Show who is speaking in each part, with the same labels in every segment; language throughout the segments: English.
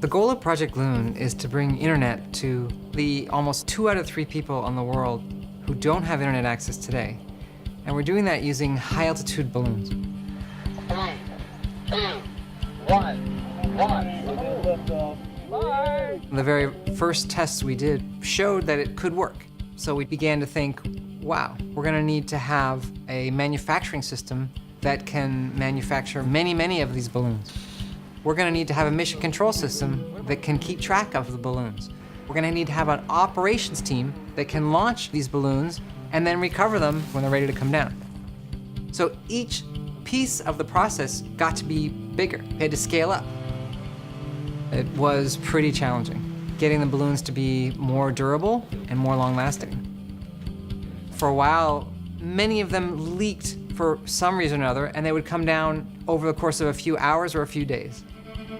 Speaker 1: The goal of Project Loon is to bring internet to the almost 2 out of 3 people in the world who don't have internet access today. And we're doing that using high-altitude balloons.
Speaker 2: 3, 2, 1.
Speaker 1: The very first tests we did showed that it could work. So we began to think, wow, we're going to need to have a manufacturing system that can manufacture many, many of these balloons. We're going to need to have a mission control system that can keep track of the balloons. We're going to need to have an operations team that can launch these balloons and then recover them when they're ready to come down. So each piece of the process got to be bigger. It had to scale up. It was pretty challenging, getting the balloons to be more durable and more long-lasting. For a while, many of them leaked for some reason or another, and they would come down over the course of a few hours or a few days.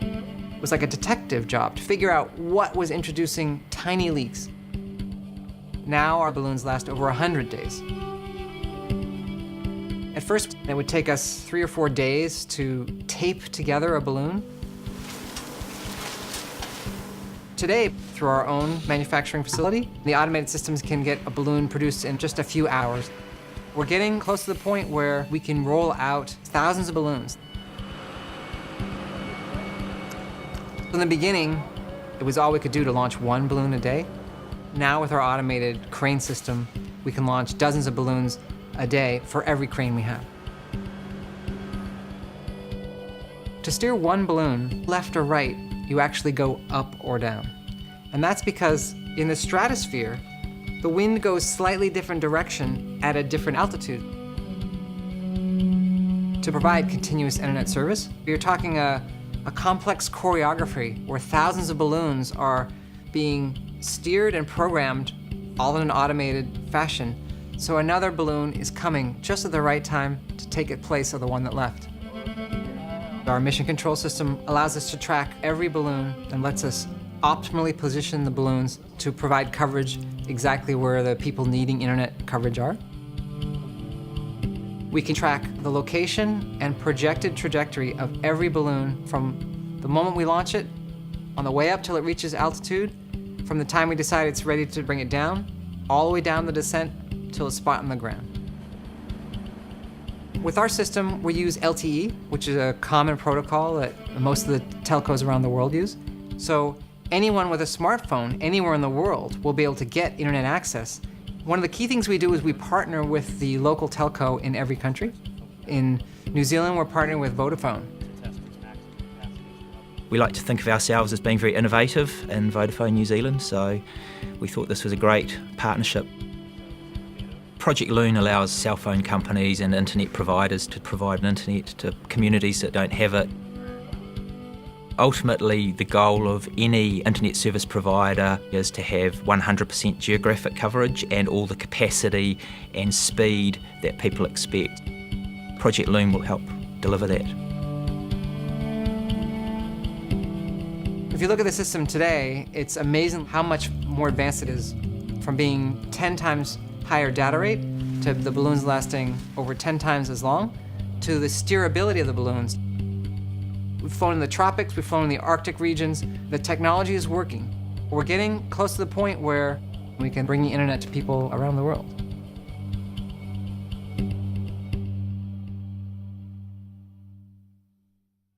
Speaker 1: It was like a detective job to figure out what was introducing tiny leaks. Now our balloons last over 100 days. At first, it would take us 3 or 4 days to tape together a balloon. Today, through our own manufacturing facility, the automated systems can get a balloon produced in just a few hours. We're getting close to the point where we can roll out thousands of balloons. In the beginning, it was all we could do to launch 1 balloon a day. Now with our automated crane system, we can launch dozens of balloons a day for every crane we have. To steer 1 balloon left or right, you actually go up or down. And that's because in the stratosphere, the wind goes slightly different direction at a different altitude. To provide continuous internet service, you're talking a complex choreography where thousands of balloons are being steered and programmed all in an automated fashion, so another balloon is coming just at the right time to take its place of the one that left. Our mission control system allows us to track every balloon and lets us optimally position the balloons to provide coverage exactly where the people needing internet coverage are. We can track the location and projected trajectory of every balloon from the moment we launch it, on the way up till it reaches altitude, from the time we decide it's ready to bring it down, all the way down the descent till it's spot on the ground. With our system, we use LTE, which is a common protocol that most of the telcos around the world use. So anyone with a smartphone anywhere in the world will be able to get internet access. One of the key things we do is we partner with the local telco in every country. In New Zealand, we're partnering with Vodafone.
Speaker 3: We like to think of ourselves as being very innovative in Vodafone New Zealand, so we thought this was a great partnership. Project Loon allows cell phone companies and internet providers to provide an internet to communities that don't have it. Ultimately, the goal of any internet service provider is to have 100% geographic coverage and all the capacity and speed that people expect. Project Loon will help deliver that.
Speaker 1: If you look at the system today, it's amazing how much more advanced it is, from being 10 times higher data rate to the balloons lasting over 10 times as long, to the steerability of the balloons. We've flown in the tropics, we've flown in the Arctic regions. The technology is working. We're getting close to the point where we can bring the internet to people around the world.